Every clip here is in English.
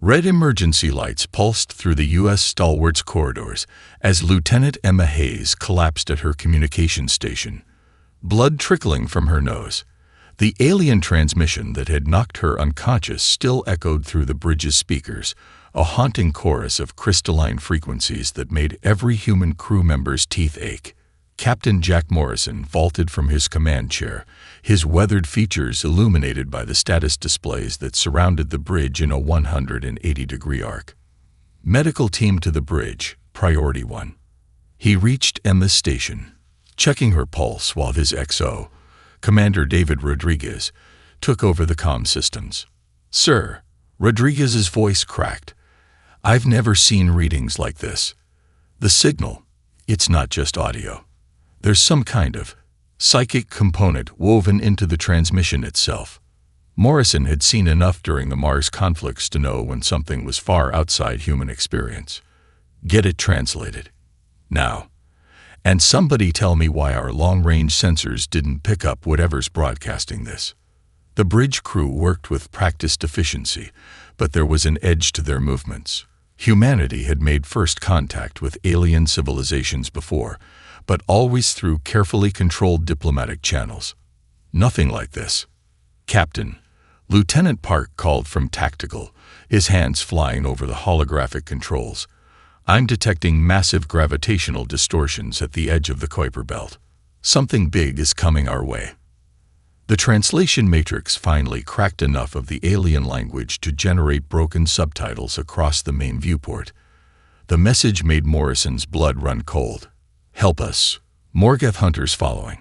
Red emergency lights pulsed through the U.S. stalwart's corridors as Lieutenant Emma Hayes collapsed at her communication station, blood trickling from her nose. The alien transmission that had knocked her unconscious still echoed through the bridge's speakers, a haunting chorus of crystalline frequencies that made every human crew member's teeth ache. Captain Jack Morrison vaulted from his command chair, his weathered features illuminated by the status displays that surrounded the bridge in a 180-degree arc. Medical team to the bridge, Priority 1. He reached Emma's station, checking her pulse while his XO, Commander David Rodriguez, took over the comm systems. "Sir," Rodriguez's voice cracked. "I've never seen readings like this. The signal, it's not just audio. There's some kind of psychic component woven into the transmission itself." Morrison had seen enough during the Mars conflicts to know when something was far outside human experience. "Get it translated. Now. And somebody tell me why our long-range sensors didn't pick up whatever's broadcasting this." The bridge crew worked with practiced efficiency, but there was an edge to their movements. Humanity had made first contact with alien civilizations before, but always through carefully controlled diplomatic channels. Nothing like this. "Captain," Lieutenant Park called from Tactical, his hands flying over the holographic controls. "I'm detecting massive gravitational distortions at the edge of the Kuiper Belt. Something big is coming our way." The translation matrix finally cracked enough of the alien language to generate broken subtitles across the main viewport. The message made Morrison's blood run cold. "Help us. Morgoth hunters following.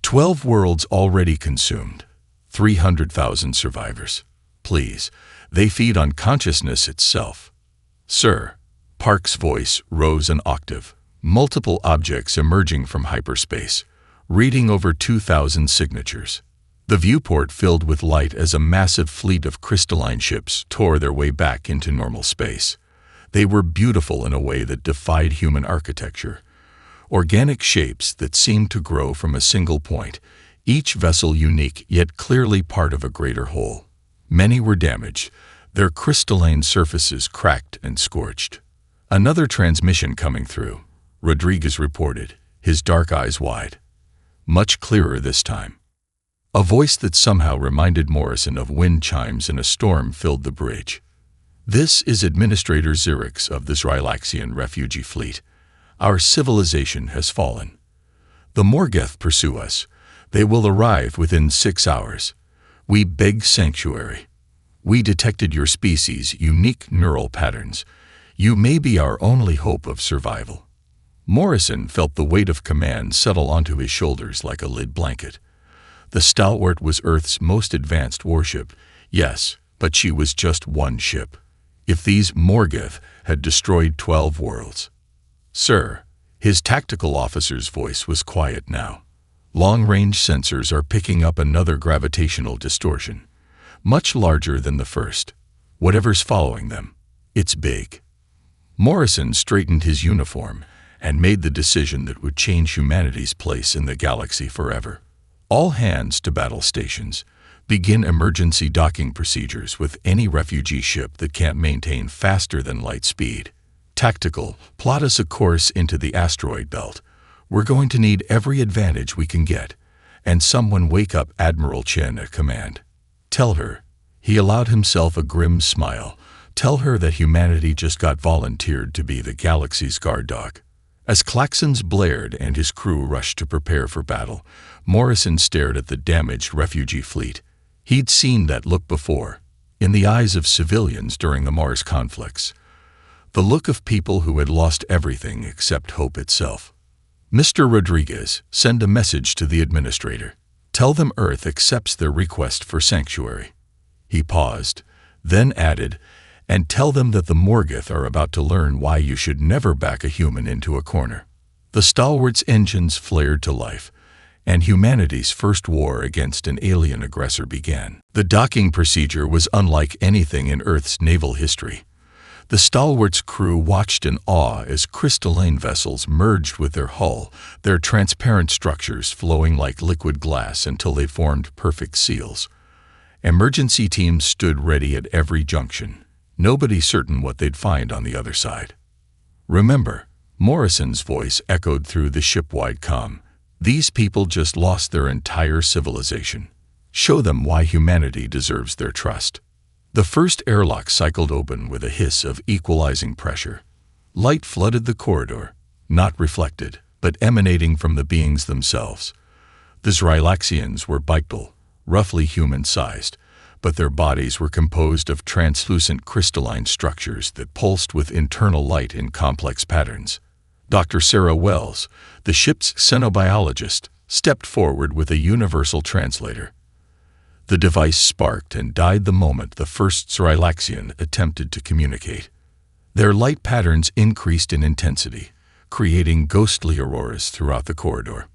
12 worlds already consumed. 300,000 survivors. Please, they feed on consciousness itself." "Sir." Park's voice rose an octave. Multiple objects emerging from hyperspace, reading over 2,000 signatures. The viewport filled with light as a massive fleet of crystalline ships tore their way back into normal space. They were beautiful in a way that defied human architecture. Organic shapes that seemed to grow from a single point, each vessel unique yet clearly part of a greater whole. Many were damaged, their crystalline surfaces cracked and scorched. "Another transmission coming through," Rodriguez reported, his dark eyes wide. Much clearer this time. A voice that somehow reminded Morrison of wind chimes in a storm filled the bridge. "This is Administrator Xerix of the Zrylaxian refugee fleet. Our civilization has fallen. The Morgoth pursue us. They will arrive within 6 hours. We beg sanctuary. We detected your species' unique neural patterns. You may be our only hope of survival." Morrison felt the weight of command settle onto his shoulders like a lid blanket. The Stalwart was Earth's most advanced warship, yes, but she was just one ship. If these Morgoth had destroyed 12 worlds. "Sir," his tactical officer's voice was quiet now. "Long-range sensors are picking up another gravitational distortion, much larger than the first. Whatever's following them, it's big." Morrison straightened his uniform and made the decision that would change humanity's place in the galaxy forever. "All hands to battle stations. Begin emergency docking procedures with any refugee ship that can't maintain faster than light speed. Tactical, plot us a course into the asteroid belt. We're going to need every advantage we can get. And someone wake up Admiral Chen at command. Tell her," he allowed himself a grim smile, "tell her that humanity just got volunteered to be the galaxy's guard dog." As klaxons blared and his crew rushed to prepare for battle, Morrison stared at the damaged refugee fleet. He'd seen that look before, in the eyes of civilians during the Mars conflicts. The look of people who had lost everything except hope itself. "Mr. Rodriguez, send a message to the administrator. Tell them Earth accepts their request for sanctuary." He paused, then added, "And tell them that the Morgoth are about to learn why you should never back a human into a corner." The Stalwart's engines flared to life, and humanity's first war against an alien aggressor began. The docking procedure was unlike anything in Earth's naval history. The Stalwart's crew watched in awe as crystalline vessels merged with their hull, their transparent structures flowing like liquid glass until they formed perfect seals. Emergency teams stood ready at every junction, nobody certain what they'd find on the other side. "Remember," Morrison's voice echoed through the ship-wide comm, "these people just lost their entire civilization. Show them why humanity deserves their trust." The first airlock cycled open with a hiss of equalizing pressure. Light flooded the corridor, not reflected, but emanating from the beings themselves. The Zrylaxians were bipedal, roughly human-sized, but their bodies were composed of translucent crystalline structures that pulsed with internal light in complex patterns. Dr. Sarah Wells, the ship's xenobiologist, stepped forward with a universal translator. The device sparked and died the moment the first Zrylaxian attempted to communicate. Their light patterns increased in intensity, creating ghostly auroras throughout the corridor.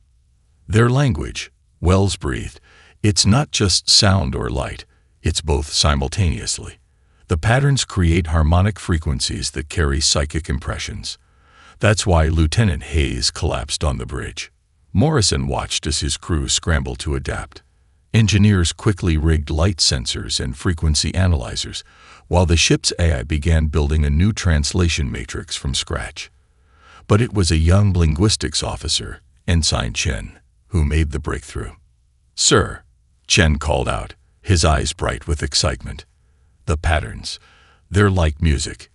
"Their language," Wells breathed, "it's not just sound or light, it's both simultaneously. The patterns create harmonic frequencies that carry psychic impressions. That's why Lieutenant Hayes collapsed on the bridge." Morrison watched as his crew scrambled to adapt. Engineers quickly rigged light sensors and frequency analyzers, while the ship's AI began building a new translation matrix from scratch. But it was a young linguistics officer, Ensign Chen, who made the breakthrough. "Sir," Chen called out, his eyes bright with excitement. "The patterns, they're like music.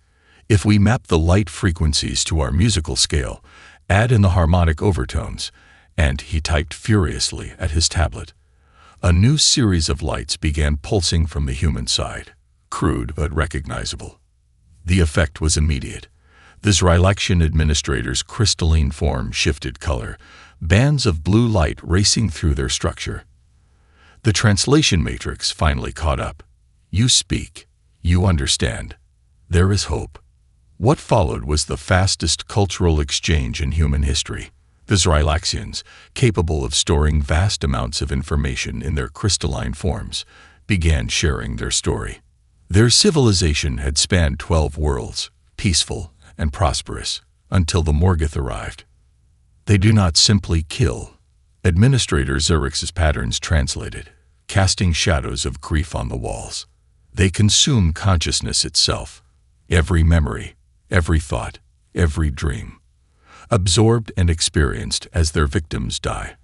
If we map the light frequencies to our musical scale, add in the harmonic overtones," and he typed furiously at his tablet. A new series of lights began pulsing from the human side, crude but recognizable. The effect was immediate. The Zrylaxian administrator's crystalline form shifted color, bands of blue light racing through their structure. The translation matrix finally caught up. "You speak. You understand. There is hope." What followed was the fastest cultural exchange in human history. The Zrylaxians, capable of storing vast amounts of information in their crystalline forms, began sharing their story. Their civilization had spanned 12 worlds, peaceful and prosperous, until the Morgoth arrived. "They do not simply kill," Administrator Zerix's patterns translated, casting shadows of grief on the walls. "They consume consciousness itself, every memory, every thought, every dream, absorbed and experienced as their victims die.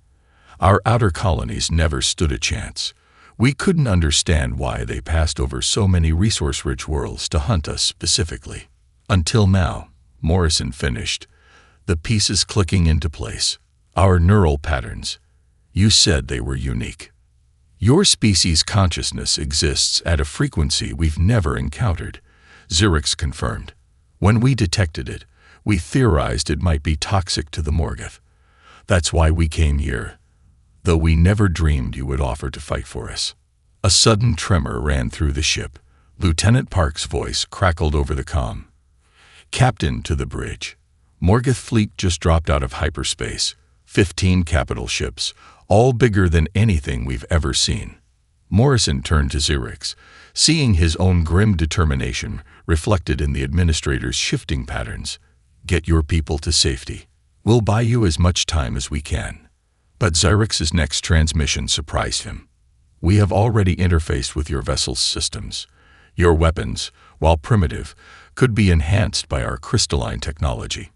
Our outer colonies never stood a chance. We couldn't understand why they passed over so many resource-rich worlds to hunt us specifically. Until now," Morrison finished, the pieces clicking into place. "Our neural patterns. You said they were unique. Your species' consciousness exists at a frequency we've never encountered," Zerix confirmed. "When we detected it, we theorized it might be toxic to the Morgoth. That's why we came here, though we never dreamed you would offer to fight for us." A sudden tremor ran through the ship. Lieutenant Park's voice crackled over the comm. "Captain, to the bridge. Morgoth fleet just dropped out of hyperspace. 15 capital ships, all bigger than anything we've ever seen." Morrison turned to Zerix, seeing his own grim determination reflected in the administrator's shifting patterns. "Get your people to safety. We'll buy you as much time as we can." But Zerix's next transmission surprised him. "We have already interfaced with your vessel's systems. Your weapons, while primitive, could be enhanced by our crystalline technology.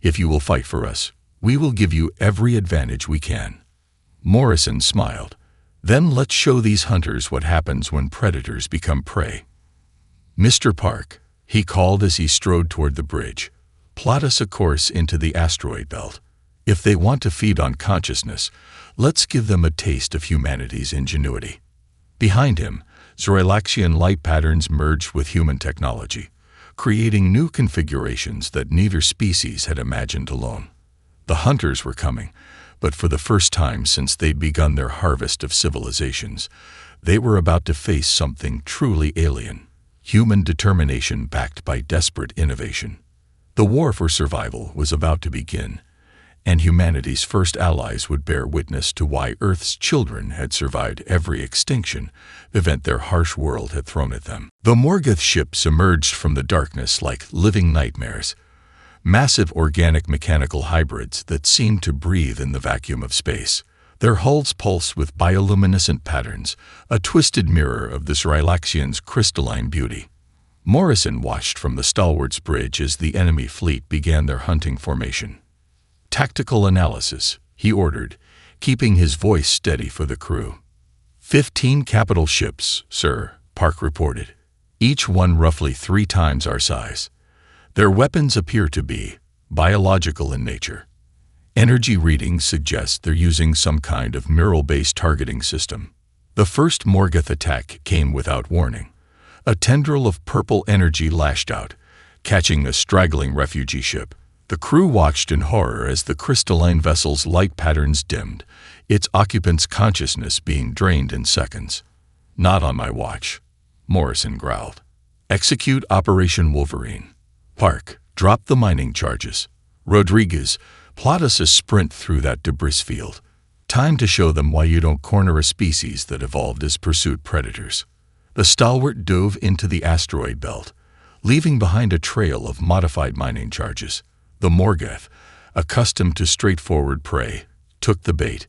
If you will fight for us, we will give you every advantage we can." Morrison smiled. "Then let's show these hunters what happens when predators become prey." "Mr. Park," he called as he strode toward the bridge, "plot us a course into the asteroid belt. If they want to feed on consciousness, let's give them a taste of humanity's ingenuity." Behind him, Zrylaxian light patterns merged with human technology, creating new configurations that neither species had imagined alone. The hunters were coming, but for the first time since they'd begun their harvest of civilizations, they were about to face something truly alien: human determination backed by desperate innovation. The war for survival was about to begin, and humanity's first allies would bear witness to why Earth's children had survived every extinction event their harsh world had thrown at them. The Morgoth ships emerged from the darkness like living nightmares, massive organic mechanical hybrids that seemed to breathe in the vacuum of space. Their hulls pulsed with bioluminescent patterns, a twisted mirror of the Zrylaxians' crystalline beauty. Morrison watched from the Stalwart's bridge as the enemy fleet began their hunting formation. "Tactical analysis," he ordered, keeping his voice steady for the crew. 15 capital ships, sir," Park reported, "each one roughly 3 times our size. Their weapons appear to be biological in nature. Energy readings suggest they're using some kind of mineral-based targeting system." The first Morgoth attack came without warning. A tendril of purple energy lashed out, catching a straggling refugee ship. The crew watched in horror as the crystalline vessel's light patterns dimmed, its occupant's consciousness being drained in seconds. "Not on my watch," Morrison growled. "Execute Operation Wolverine. Park, drop the mining charges. Rodriguez, plot us a sprint through that debris field. Time to show them why you don't corner a species that evolved as pursuit predators." The Stalwart dove into the asteroid belt, leaving behind a trail of modified mining charges. The Morgoth, accustomed to straightforward prey, took the bait.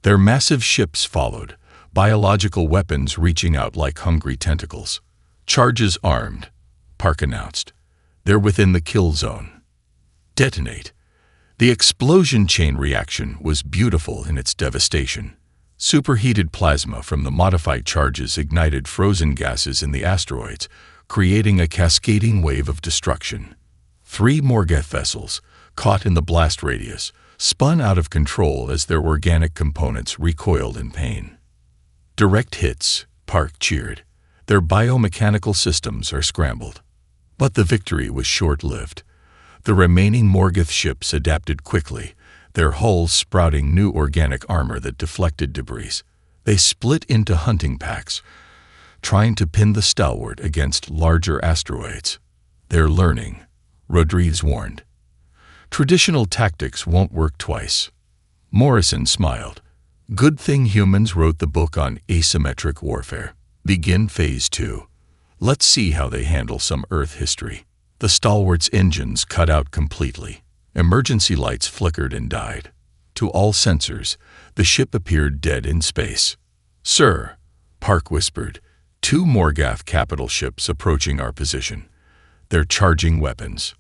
Their massive ships followed, biological weapons reaching out like hungry tentacles. "Charges armed," Park announced. "They're within the kill zone. Detonate." The explosion chain reaction was beautiful in its devastation. Superheated plasma from the modified charges ignited frozen gases in the asteroids, creating a cascading wave of destruction. 3 Morgoth vessels, caught in the blast radius, spun out of control as their organic components recoiled in pain. "Direct hits," Park cheered. "Their biomechanical systems are scrambled." But the victory was short-lived. The remaining Morgoth ships adapted quickly, their hulls sprouting new organic armor that deflected debris. They split into hunting packs, trying to pin the Stalwart against larger asteroids. "They're learning," Rodriguez warned. "Traditional tactics won't work twice." Morrison smiled. "Good thing humans wrote the book on asymmetric warfare. Begin Phase 2. Let's see how they handle some Earth history." The Stalwart's engines cut out completely. Emergency lights flickered and died. To all sensors, the ship appeared dead in space. "Sir," Park whispered, "2 Morgoth capital ships approaching our position. They're charging weapons."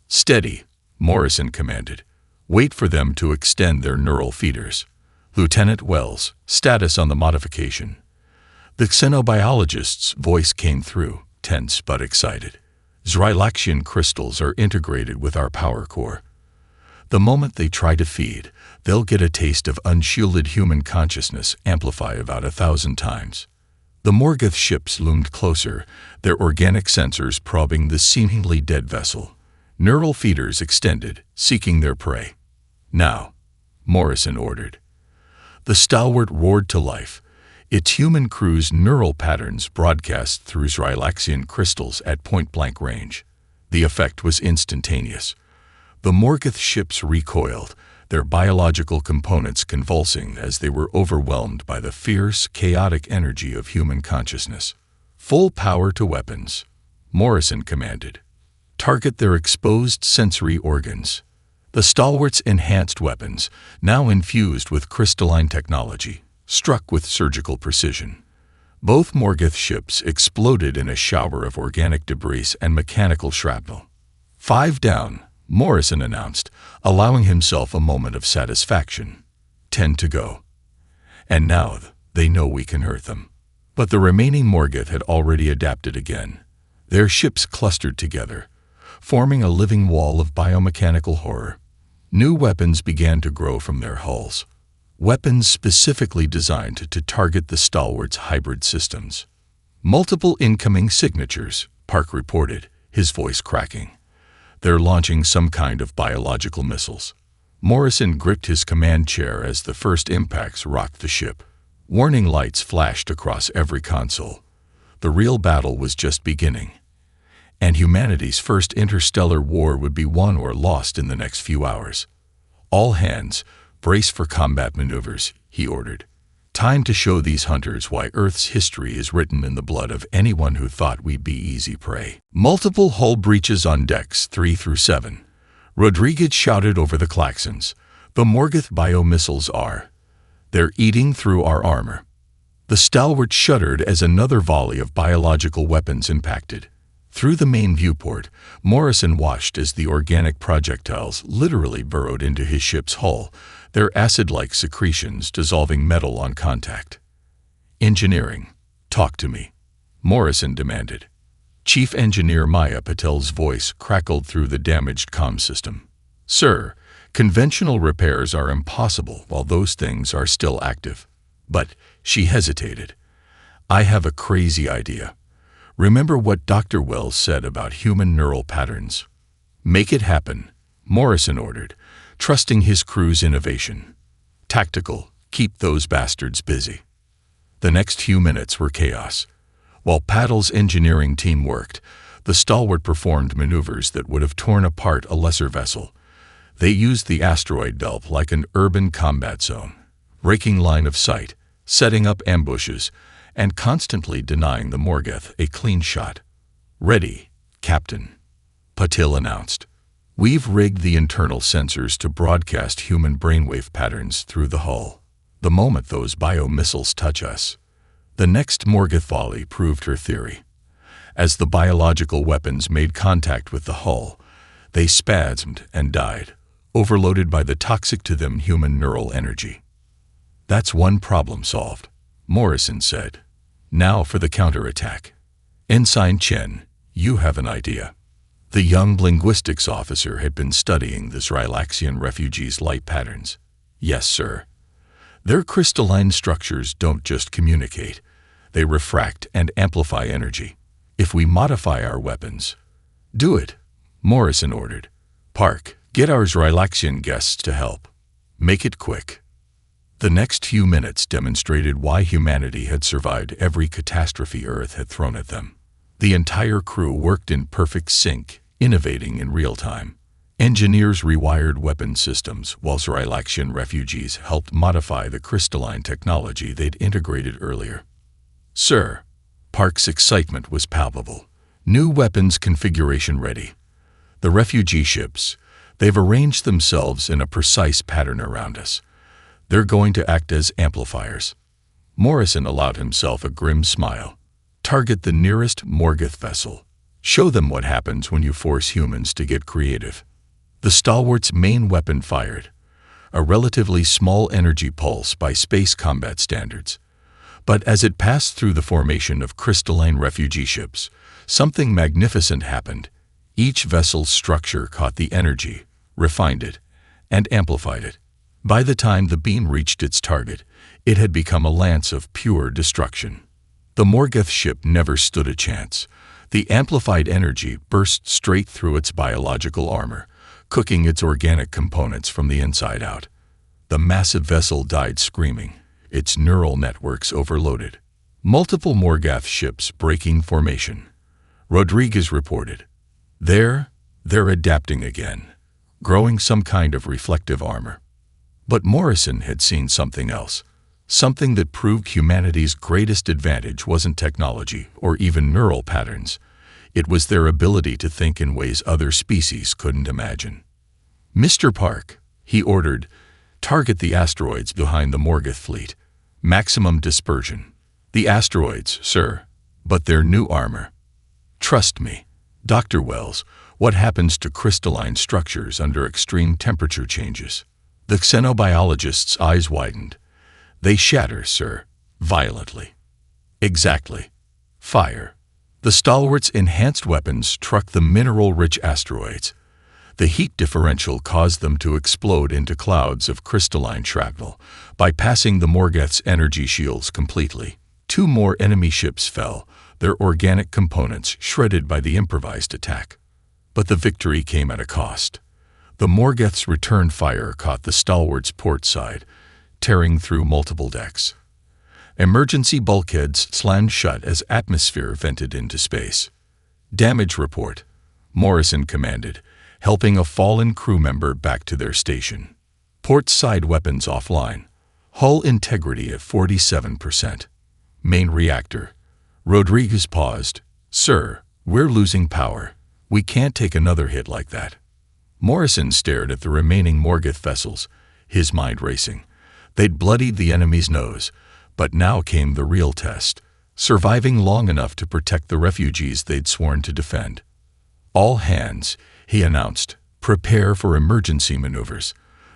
"Steady," Morrison commanded. "Wait for them to extend their neural feeders." "Lieutenant Wells, status on the modification." The xenobiologist's voice came through, tense but excited. "Zrylaxian crystals are integrated with our power core. The moment they try to feed, they'll get a taste of unshielded human consciousness amplified about 1,000 times." The Morgoth ships loomed closer, their organic sensors probing the seemingly dead vessel. Neural feeders extended, seeking their prey. "Now," Morrison ordered. The Stalwart roared to life, its human crew's neural patterns broadcast through Zrylaxian crystals at point-blank range. The effect was instantaneous. The Morgoth ships recoiled, their biological components convulsing as they were overwhelmed by the fierce, chaotic energy of human consciousness. "Full power to weapons," Morrison commanded. "Target their exposed sensory organs." The Stalwart's enhanced weapons, now infused with crystalline technology, struck with surgical precision. Both Morgoth ships exploded in a shower of organic debris and mechanical shrapnel. 5 down, Morrison announced, allowing himself a moment of satisfaction. 10 to go. And now they know we can hurt them. But the remaining Morgoth had already adapted again. Their ships clustered together, forming a living wall of biomechanical horror. New weapons began to grow from their hulls. Weapons specifically designed to target the Stalwart's hybrid systems. "Multiple incoming signatures," Park reported, his voice cracking. "They're launching some kind of biological missiles." Morrison gripped his command chair as the first impacts rocked the ship. Warning lights flashed across every console. The real battle was just beginning. And humanity's first interstellar war would be won or lost in the next few hours. "All hands, brace for combat maneuvers," he ordered. "Time to show these hunters why Earth's history is written in the blood of anyone who thought we'd be easy prey." Multiple hull breaches on decks 3 through 7. Rodriguez shouted over the klaxons. "The Morgoth biomissiles are. They're eating through our armor." The Stalwart shuddered as another volley of biological weapons impacted. Through the main viewport, Morrison watched as the organic projectiles literally burrowed into his ship's hull, their acid-like secretions dissolving metal on contact. "Engineering, talk to me," Morrison demanded. Chief Engineer Maya Patel's voice crackled through the damaged comm system. "Sir, conventional repairs are impossible while those things are still active." But she hesitated. "I have a crazy idea. Remember what Dr. Wells said about human neural patterns?" "Make it happen," Morrison ordered, trusting his crew's innovation. "Tactical, keep those bastards busy." The next few minutes were chaos. While Patel's engineering team worked, the stalwart performed maneuvers that would have torn apart a lesser vessel. They used the asteroid belt like an urban combat zone, raking line of sight, setting up ambushes, and constantly denying the Morgoth a clean shot. "Ready, Captain," Patil announced. "We've rigged the internal sensors to broadcast human brainwave patterns through the hull. The moment those biomissiles touch us..." The next Morgoth volley proved her theory. As the biological weapons made contact with the hull, they spasmed and died, overloaded by the toxic to them human neural energy. "That's one problem solved," Morrison said. "Now for the counterattack. Ensign Chen, you have an idea." The young linguistics officer had been studying the Zrylaxian refugees' light patterns. "Yes, sir. Their crystalline structures don't just communicate. They refract and amplify energy. If we modify our weapons..." "Do it," Morrison ordered. "Park, get our Zrylaxian guests to help. Make it quick." The next few minutes demonstrated why humanity had survived every catastrophe Earth had thrown at them. The entire crew worked in perfect sync, innovating in real time. Engineers rewired weapon systems, while Zrylaxian refugees helped modify the crystalline technology they'd integrated earlier. "Sir," Park's excitement was palpable. "New weapons configuration ready. The refugee ships, they've arranged themselves in a precise pattern around us. They're going to act as amplifiers." Morrison allowed himself a grim smile. "Target the nearest Morgoth vessel. Show them what happens when you force humans to get creative." The stalwart's main weapon fired, a relatively small energy pulse by space combat standards. But as it passed through the formation of crystalline refugee ships, something magnificent happened. Each vessel's structure caught the energy, refined it, and amplified it. By the time the beam reached its target, it had become a lance of pure destruction. The Morgoth ship never stood a chance. The amplified energy burst straight through its biological armor, cooking its organic components from the inside out. The massive vessel died screaming, its neural networks overloaded. Multiple Morgoth ships breaking formation. Rodriguez reported. They're adapting again, growing some kind of reflective armor." But Morrison had seen something else, something that proved humanity's greatest advantage wasn't technology or even neural patterns. It was their ability to think in ways other species couldn't imagine. "Mr. Park," he ordered, "target the asteroids behind the Morgoth fleet. Maximum dispersion." "The asteroids, sir, but their new armor." "Trust me, Dr. Wells, what happens to crystalline structures under extreme temperature changes?" The xenobiologist's eyes widened. "They shatter, sir, violently." "Exactly. Fire." The stalwart's enhanced weapons struck the mineral-rich asteroids. The heat differential caused them to explode into clouds of crystalline shrapnel, bypassing the Morgoth's energy shields completely. 2 more enemy ships fell, their organic components shredded by the improvised attack. But the victory came at a cost. The Morgoth's return fire caught the stalwart's port side, tearing through multiple decks. Emergency bulkheads slammed shut as atmosphere vented into space. "Damage report," Morrison commanded, helping a fallen crew member back to their station. "Port side weapons offline. Hull integrity at 47%. Main reactor." Rodriguez paused. "Sir, we're losing power. We can't take another hit like that." Morrison stared at the remaining Morgoth vessels, his mind racing. They'd bloodied the enemy's nose, but now came the real test. surviving long enough to protect the refugees they'd sworn to defend. "All hands," he announced, "prepare for emergency maneuvers.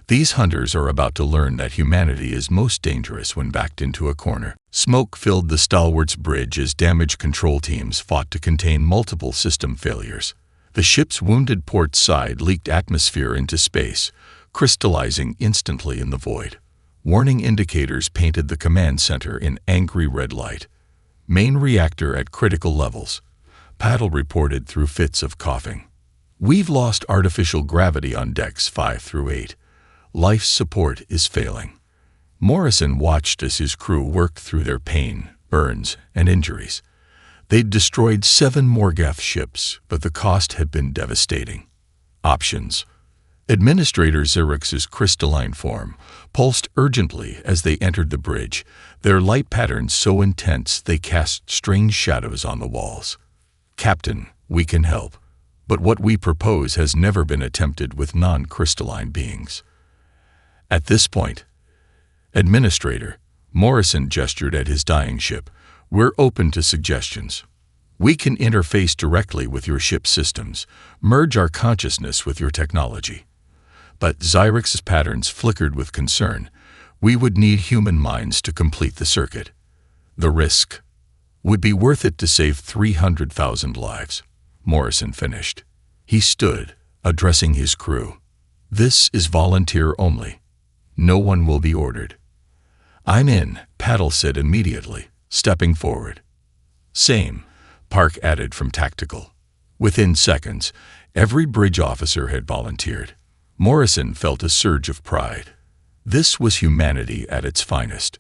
These hunters are about to learn that humanity is most dangerous when backed into a corner." Smoke filled the Stalwart's bridge as damage control teams fought to contain multiple system failures. The ship's wounded port side leaked atmosphere into space, crystallizing instantly in the void. Warning indicators painted the command center in angry red light. "Main reactor at critical levels," Paddle reported through fits of coughing. "We've lost artificial gravity on decks 5 through 8. Life support is failing." Morrison watched as his crew worked through their pain, burns, and injuries. They'd destroyed 7 Morgath ships, but the cost had been devastating. Options. Administrator Xerx's crystalline form pulsed urgently as they entered the bridge, their light patterns so intense they cast strange shadows on the walls. "Captain, we can help, but what we propose has never been attempted with non-crystalline beings." At this point, "Administrator," Morrison gestured at his dying ship, "we're open to suggestions. We can interface directly with your ship's systems, merge our consciousness with your technology." But Xerx's patterns flickered with concern. "We would need human minds to complete the circuit. The risk would be worth it to save 300,000 lives," Morrison finished. He stood, addressing his crew. "This is volunteer only. No one will be ordered." "I'm in," Paddle said immediately, stepping forward. "Same," Park added from tactical. Within seconds, every bridge officer had volunteered. Morrison felt a surge of pride. This was humanity at its finest.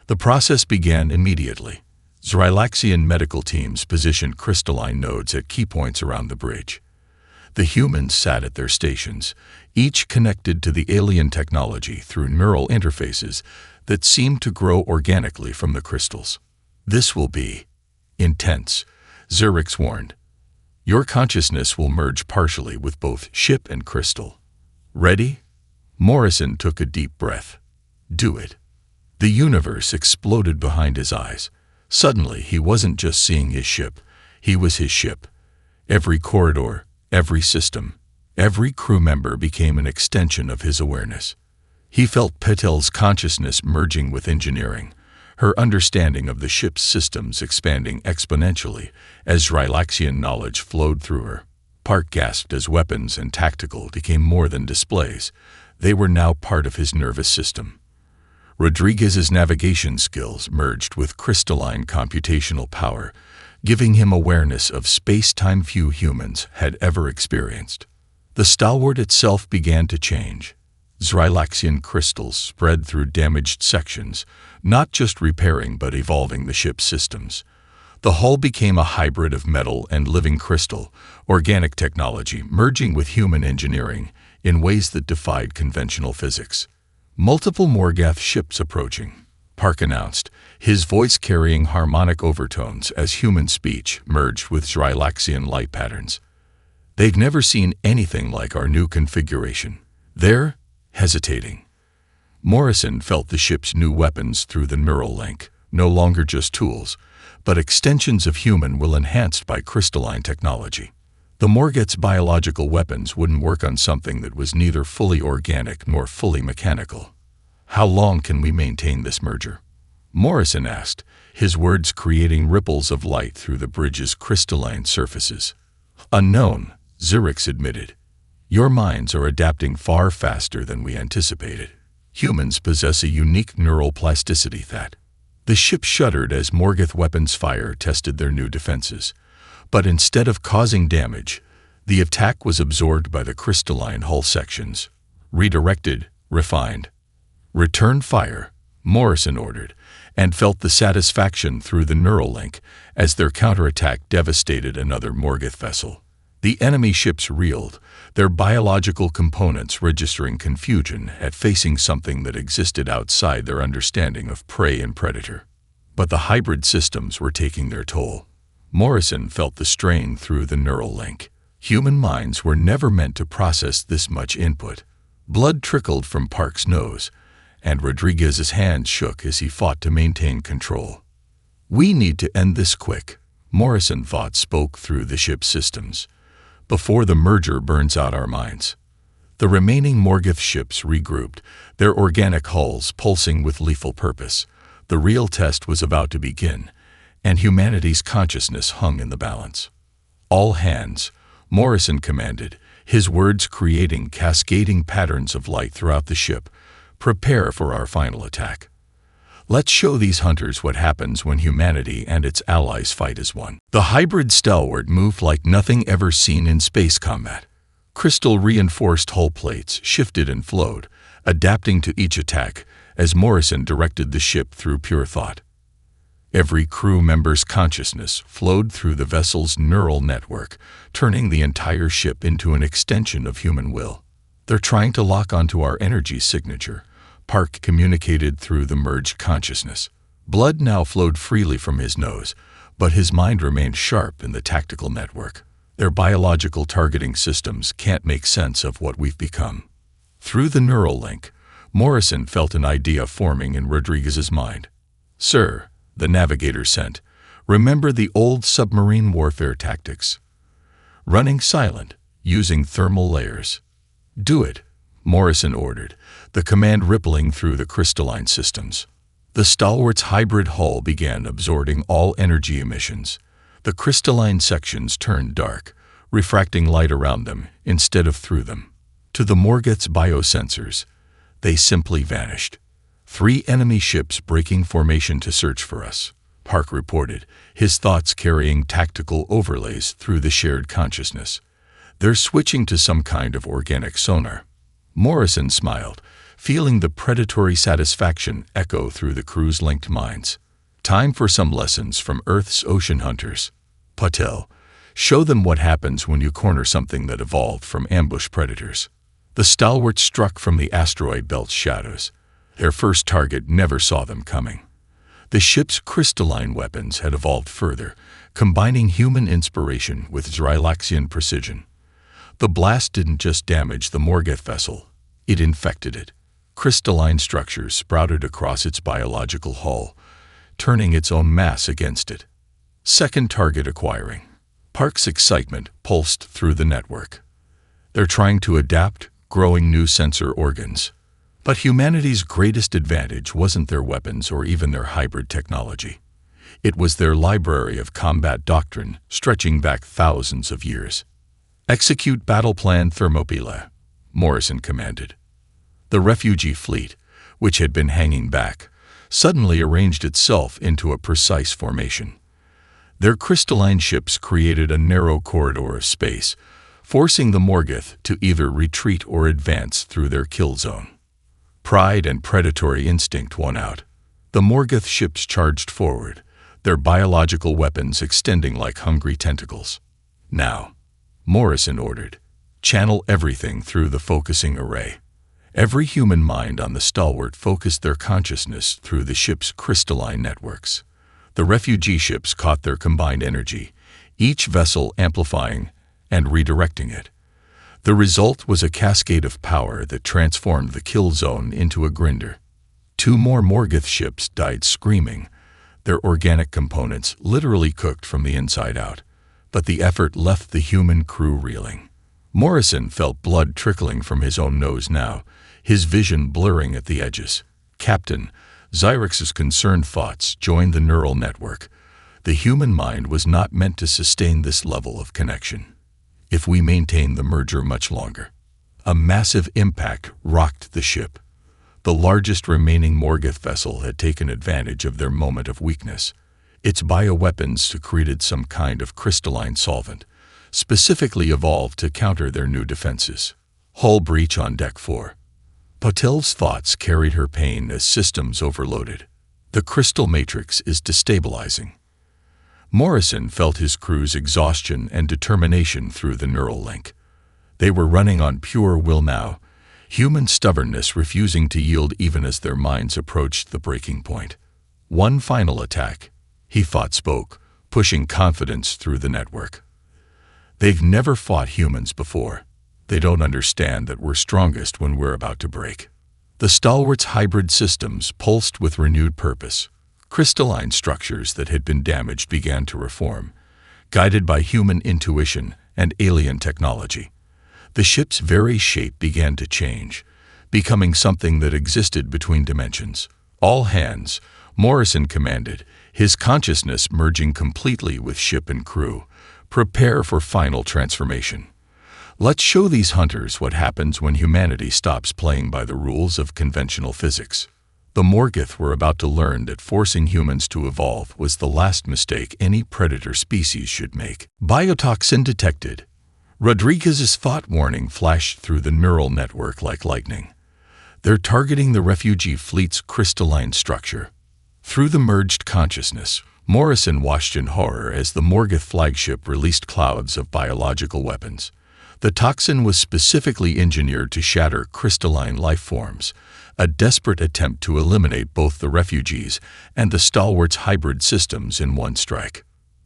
The process began immediately. Xylaxian medical teams positioned crystalline nodes at key points around the bridge. The humans sat at their stations, each connected to the alien technology through neural interfaces that seemed to grow organically from the crystals. "This will be intense," Xerx warned. "Your consciousness will merge partially with both ship and crystal. Ready?" Morrison took a deep breath. "Do it." The universe exploded behind his eyes. Suddenly, he wasn't just seeing his ship. He was his ship. Every corridor, every system, every crew member became an extension of his awareness. He felt Patel's consciousness merging with engineering, her understanding of the ship's systems expanding exponentially as Xylaxian knowledge flowed through her. Park gasped as weapons and tactical became more than displays. They were now part of his nervous system. Rodriguez's navigation skills merged with crystalline computational power, giving him awareness of space-time few humans had ever experienced. The stalwart itself began to change. Xylaxian crystals spread through damaged sections, not just repairing but evolving the ship's systems. The hull became a hybrid of metal and living crystal, organic technology merging with human engineering in ways that defied conventional physics. "Multiple Morgath ships approaching," Park announced, his voice carrying harmonic overtones as human speech merged with Xylaxian light patterns. "They've never seen anything like our new configuration. They're hesitating." Morrison felt the ship's new weapons through the neural link, no longer just tools, but extensions of human will enhanced by crystalline technology. The Morgath's biological weapons wouldn't work on something that was neither fully organic nor fully mechanical. "How long can we maintain this merger?" Morrison asked, his words creating ripples of light through the bridge's crystalline surfaces. "Unknown," Xerx admitted. "Your minds are adapting far faster than we anticipated. Humans possess a unique neural plasticity that..." The ship shuddered as Morgath weapons fire tested their new defenses. But instead of causing damage, the attack was absorbed by the crystalline hull sections. Redirected, refined. "Return fire," Morrison ordered, and felt the satisfaction through the neural link as their counterattack devastated another Morgath vessel. The enemy ships reeled, their biological components registering confusion at facing something that existed outside their understanding of prey and predator. But the hybrid systems were taking their toll. Morrison felt the strain through the neural link. Human minds were never meant to process this much input. Blood trickled from Park's nose, and Rodriguez's hands shook as he fought to maintain control. "We need to end this quick," Morrison thought spoke through the ship's systems, "before the merger burns out our minds." The remaining Morgoth ships regrouped, their organic hulls pulsing with lethal purpose. The real test was about to begin, and humanity's consciousness hung in the balance. "All hands," Morrison commanded, his words creating cascading patterns of light throughout the ship. "Prepare for our final attack. Let's show these hunters what happens when humanity and its allies fight as one." The hybrid stalwart moved like nothing ever seen in space combat. Crystal-reinforced hull plates shifted and flowed, adapting to each attack as Morrison directed the ship through pure thought. Every crew member's consciousness flowed through the vessel's neural network, turning the entire ship into an extension of human will. "They're trying to lock onto our energy signature," Park communicated through the merged consciousness. Blood now flowed freely from his nose, but his mind remained sharp in the tactical network. "Their biological targeting systems can't make sense of what we've become." Through the neural link, Morrison felt an idea forming in Rodriguez's mind. "Sir," the navigator sent, "remember the old submarine warfare tactics? Running silent, using thermal layers." "Do it," Morrison ordered, the command rippling through the crystalline systems. The stalwart's hybrid hull began absorbing all energy emissions. The crystalline sections turned dark, refracting light around them instead of through them. To the Morgoth's biosensors, they simply vanished. "3 enemy ships breaking formation to search for us," Park reported, his thoughts carrying tactical overlays through the shared consciousness. "They're switching to some kind of organic sonar." Morrison smiled, feeling the predatory satisfaction echo through the crew's linked minds. "Time for some lessons from Earth's ocean hunters. Patel, show them what happens when you corner something that evolved from ambush predators." The stalwart struck from the asteroid belt's shadows. Their first target never saw them coming. The ship's crystalline weapons had evolved further, combining human inspiration with Zrylaxian precision. The blast didn't just damage the Morgoth vessel, it infected it. Crystalline structures sprouted across its biological hull, turning its own mass against it. Second target acquiring. Park's excitement pulsed through the network. "They're trying to adapt, growing new sensor organs." But humanity's greatest advantage wasn't their weapons or even their hybrid technology. It was their library of combat doctrine stretching back thousands of years. "Execute battle plan Thermopylae," Morrison commanded. The refugee fleet, which had been hanging back, suddenly arranged itself into a precise formation. Their crystalline ships created a narrow corridor of space, forcing the Morgoth to either retreat or advance through their kill zone. Pride and predatory instinct won out. The Morgoth ships charged forward, their biological weapons extending like hungry tentacles. "Now," Morrison ordered, "channel everything through the focusing array." Every human mind on the stalwart focused their consciousness through the ship's crystalline networks. The refugee ships caught their combined energy, each vessel amplifying and redirecting it. The result was a cascade of power that transformed the kill zone into a grinder. 2 more Morgoth ships died screaming, their organic components literally cooked from the inside out, but the effort left the human crew reeling. Morrison felt blood trickling from his own nose now, his vision blurring at the edges. "Captain," Xyrix's concerned thoughts joined the neural network. The human mind was not meant to sustain this level of connection. If we maintain the merger much longer. A massive impact rocked the ship. The largest remaining Morgoth vessel had taken advantage of their moment of weakness. Its bioweapons secreted some kind of crystalline solvent, specifically evolved to counter their new defenses. Hull breach on Deck 4. Patel's thoughts carried her pain as systems overloaded. The crystal matrix is destabilizing. Morrison felt his crew's exhaustion and determination through the neural link. They were running on pure will now, human stubbornness refusing to yield even as their minds approached the breaking point. "One final attack," he thought spoke, pushing confidence through the network. "They've never fought humans before. They don't understand that we're strongest when we're about to break." The stalwart's hybrid systems pulsed with renewed purpose. Crystalline structures that had been damaged began to reform, guided by human intuition and alien technology. The ship's very shape began to change, becoming something that existed between dimensions. All hands, Morrison commanded, his consciousness merging completely with ship and crew. Prepare for final transformation. Let's show these hunters what happens when humanity stops playing by the rules of conventional physics. The Morgoth were about to learn that forcing humans to evolve was the last mistake any predator species should make. Biotoxin detected. Rodriguez's thought warning flashed through the neural network like lightning. They're targeting the refugee fleet's crystalline structure. Through the merged consciousness, Morrison watched in horror as the Morgoth flagship released clouds of biological weapons. The toxin was specifically engineered to shatter crystalline life forms, a desperate attempt to eliminate both the refugees and the stalwart's hybrid systems in one strike.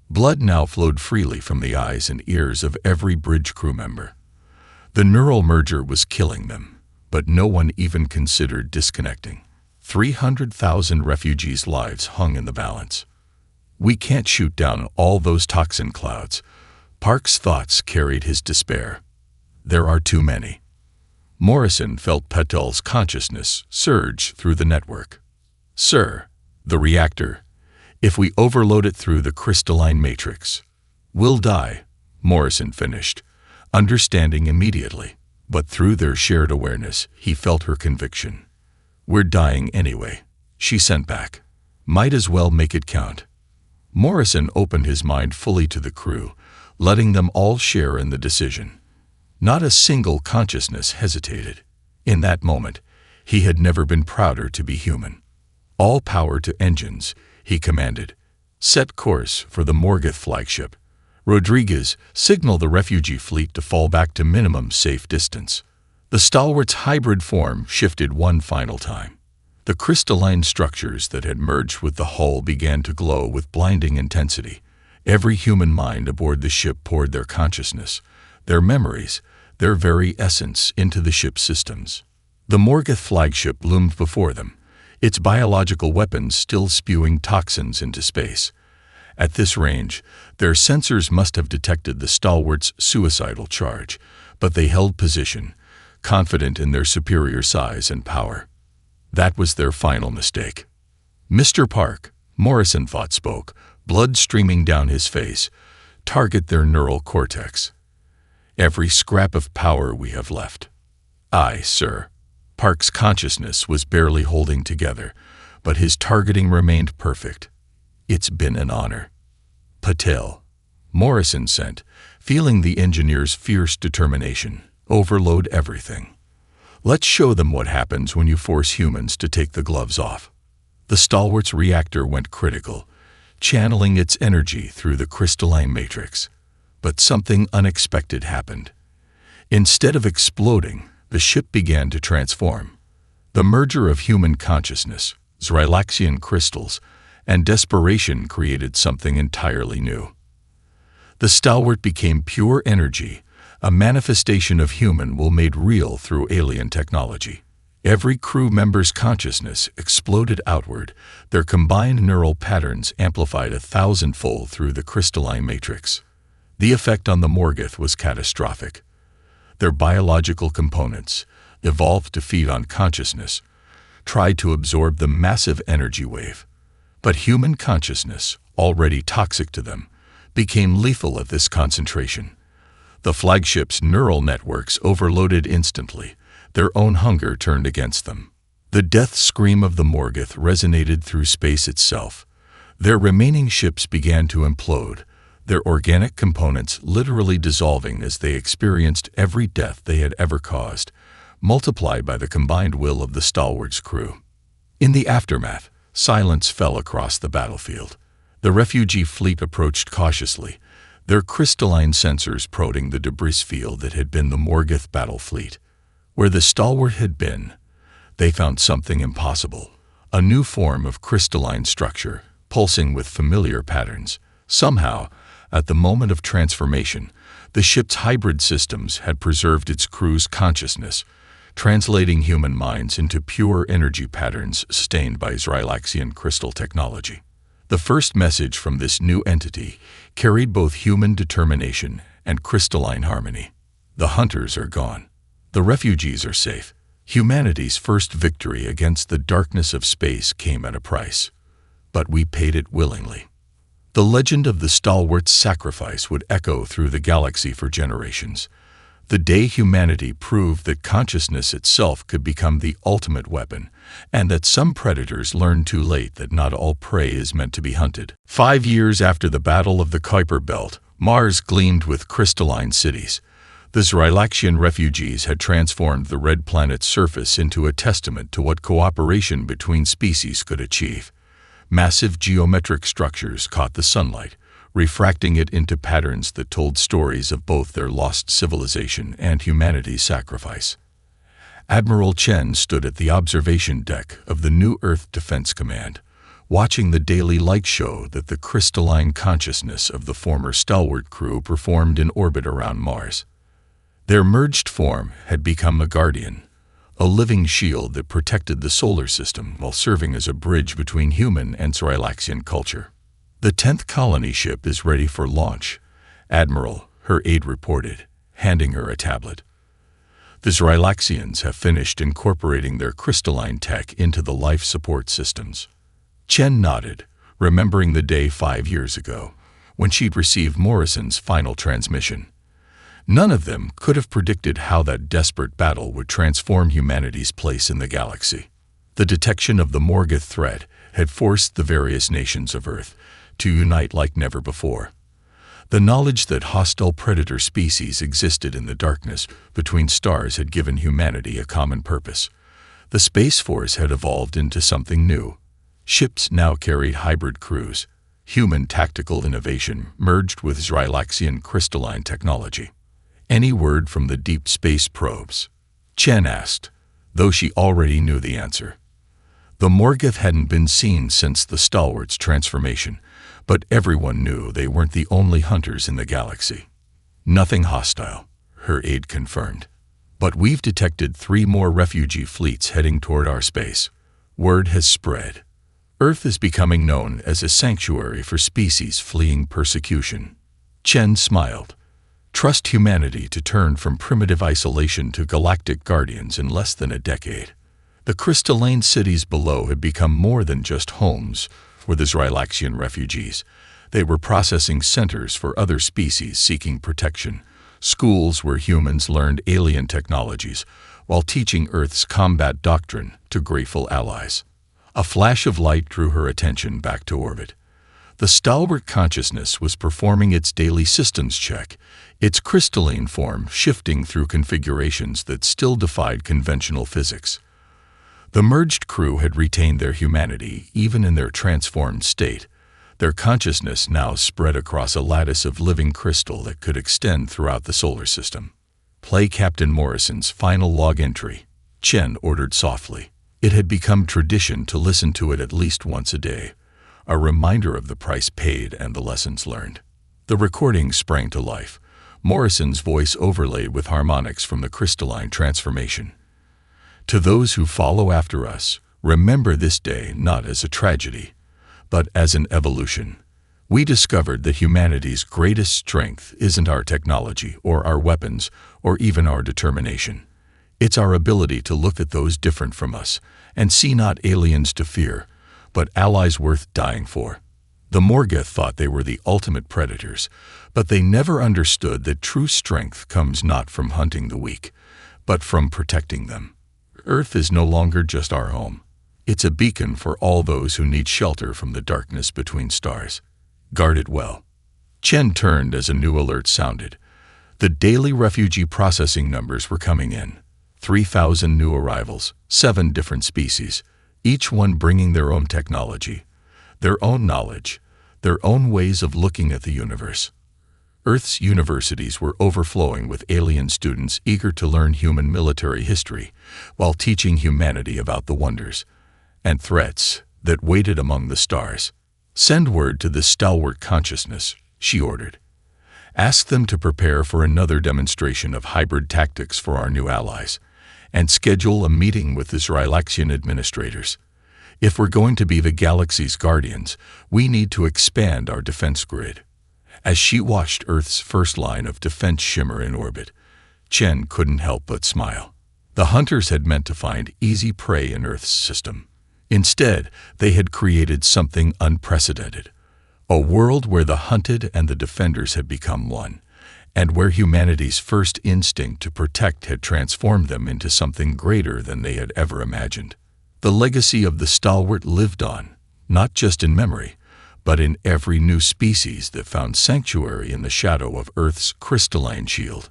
Blood now flowed freely from the eyes and ears of every bridge crew member. The neural merger was killing them, but no one even considered disconnecting. 300,000 refugees' lives hung in the balance. We can't shoot down all those toxin clouds. Park's thoughts carried his despair. There are too many. Morrison felt Patel's consciousness surge through the network. Sir, the reactor, if we overload it through the crystalline matrix, we'll die, Morrison finished, understanding immediately. But through their shared awareness, he felt her conviction. We're dying anyway, she sent back. Might as well make it count. Morrison opened his mind fully to the crew, letting them all share in the decision. Not a single consciousness hesitated. In that moment, he had never been prouder to be human. All power to engines, he commanded. Set course for the Morgoth flagship. Rodriguez signaled the refugee fleet to fall back to minimum safe distance. The stalwart's hybrid form shifted one final time. The crystalline structures that had merged with the hull began to glow with blinding intensity. Every human mind aboard the ship poured their consciousness, their memories, their very essence into the ship's systems. The Morgoth flagship loomed before them, its biological weapons still spewing toxins into space. At this range, their sensors must have detected the stalwart's suicidal charge, but they held position, confident in their superior size and power. That was their final mistake. Mr. Park, Morrison thought spoke, blood streaming down his face. Target their neural cortex. Every scrap of power we have left. Aye, sir. Park's consciousness was barely holding together, but his targeting remained perfect. It's been an honor. Patel, Morrison sent, feeling the engineer's fierce determination. Overload everything. Let's show them what happens when you force humans to take the gloves off. The stalwart's reactor went critical, channeling its energy through the crystalline matrix. But something unexpected happened. Instead of exploding, the ship began to transform. The merger of human consciousness, Zrylaxian crystals, and desperation created something entirely new. The stalwart became pure energy, a manifestation of human will made real through alien technology. Every crew member's consciousness exploded outward, their combined neural patterns amplified 1,000-fold through the crystalline matrix. The effect on the Morgoth was catastrophic. Their biological components, evolved to feed on consciousness, tried to absorb the massive energy wave. But human consciousness, already toxic to them, became lethal at this concentration. The flagship's neural networks overloaded instantly. Their own hunger turned against them. The death scream of the Morgoth resonated through space itself. Their remaining ships began to implode, their organic components literally dissolving as they experienced every death they had ever caused, multiplied by the combined will of the stalwart's crew. In the aftermath, silence fell across the battlefield. The refugee fleet approached cautiously, their crystalline sensors prodding the debris field that had been the Morgoth battle fleet. Where the stalwart had been, they found something impossible, a new form of crystalline structure, pulsing with familiar patterns. Somehow, at the moment of transformation, the ship's hybrid systems had preserved its crew's consciousness, translating human minds into pure energy patterns sustained by Srilaxian crystal technology. The first message from this new entity carried both human determination and crystalline harmony. The hunters are gone. The refugees are safe. Humanity's first victory against the darkness of space came at a price, but we paid it willingly. The legend of the stalwart's sacrifice would echo through the galaxy for generations. The day humanity proved that consciousness itself could become the ultimate weapon, and that some predators learned too late that not all prey is meant to be hunted. 5 years after the Battle of the Kuiper Belt, Mars gleamed with crystalline cities. The Srilaxian refugees had transformed the red planet's surface into a testament to what cooperation between species could achieve. Massive geometric structures caught the sunlight, refracting it into patterns that told stories of both their lost civilization and humanity's sacrifice. Admiral Chen stood at the observation deck of the New Earth Defense Command, watching the daily light show that the crystalline consciousness of the former stalwart crew performed in orbit around Mars. Their merged form had become a guardian, a living shield that protected the solar system while serving as a bridge between human and Srilaxian culture. "The 10th colony ship is ready for launch," Admiral, her aide reported, handing her a tablet. "The Srilaxians have finished incorporating their crystalline tech into the life support systems." Chen nodded, remembering the day 5 years ago, when she'd received Morrison's final transmission. None of them could have predicted how that desperate battle would transform humanity's place in the galaxy. The detection of the Morgoth threat had forced the various nations of Earth to unite like never before. The knowledge that hostile predator species existed in the darkness between stars had given humanity a common purpose. The Space Force had evolved into something new. Ships now carried hybrid crews, human tactical innovation merged with Srilaxian crystalline technology. "Any word from the deep space probes?" Chen asked, though she already knew the answer. The Morgoth hadn't been seen since the Stalwart's transformation, but everyone knew they weren't the only hunters in the galaxy. "Nothing hostile," her aide confirmed. "But we've detected 3 more refugee fleets heading toward our space. Word has spread. Earth is becoming known as a sanctuary for species fleeing persecution." Chen smiled. Trust humanity to turn from primitive isolation to galactic guardians in less than a decade. The crystalline cities below had become more than just homes for the Srilaxian refugees. They were processing centers for other species seeking protection, schools where humans learned alien technologies, while teaching Earth's combat doctrine to grateful allies. A flash of light drew her attention back to orbit. The stalwart consciousness was performing its daily systems check, its crystalline form shifting through configurations that still defied conventional physics. The merged crew had retained their humanity even in their transformed state, their consciousness now spread across a lattice of living crystal that could extend throughout the solar system. "Play Captain Morrison's final log entry," Chen ordered softly. It had become tradition to listen to it at least once a day, a reminder of the price paid and the lessons learned. The recording sprang to life, Morrison's voice overlaid with harmonics from the crystalline transformation. "To those who follow after us, remember this day not as a tragedy, but as an evolution. We discovered that humanity's greatest strength isn't our technology or our weapons or even our determination. It's our ability to look at those different from us and see not aliens to fear, but allies worth dying for." The Morgoth thought they were the ultimate predators, but they never understood that true strength comes not from hunting the weak, but from protecting them. Earth is no longer just our home. It's a beacon for all those who need shelter from the darkness between stars. Guard it well. Chen turned as a new alert sounded. The daily refugee processing numbers were coming in. 3,000 new arrivals, 7 different species, each one bringing their own technology, their own knowledge, their own ways of looking at the universe. Earth's universities were overflowing with alien students eager to learn human military history, while teaching humanity about the wonders and threats that waited among the stars. "Send word to the stalwart consciousness," she ordered. "Ask them to prepare for another demonstration of hybrid tactics for our new allies, and schedule a meeting with the Srilaxian administrators. If we're going to be the galaxy's guardians, we need to expand our defense grid. As she watched Earth's first line of defense shimmer in orbit, Chen couldn't help but smile. The hunters had meant to find easy prey in Earth's system. Instead, they had created something unprecedented. A world where the hunted and the defenders had become one, and where humanity's first instinct to protect had transformed them into something greater than they had ever imagined. The legacy of the stalwart lived on, not just in memory, but in every new species that found sanctuary in the shadow of Earth's crystalline shield.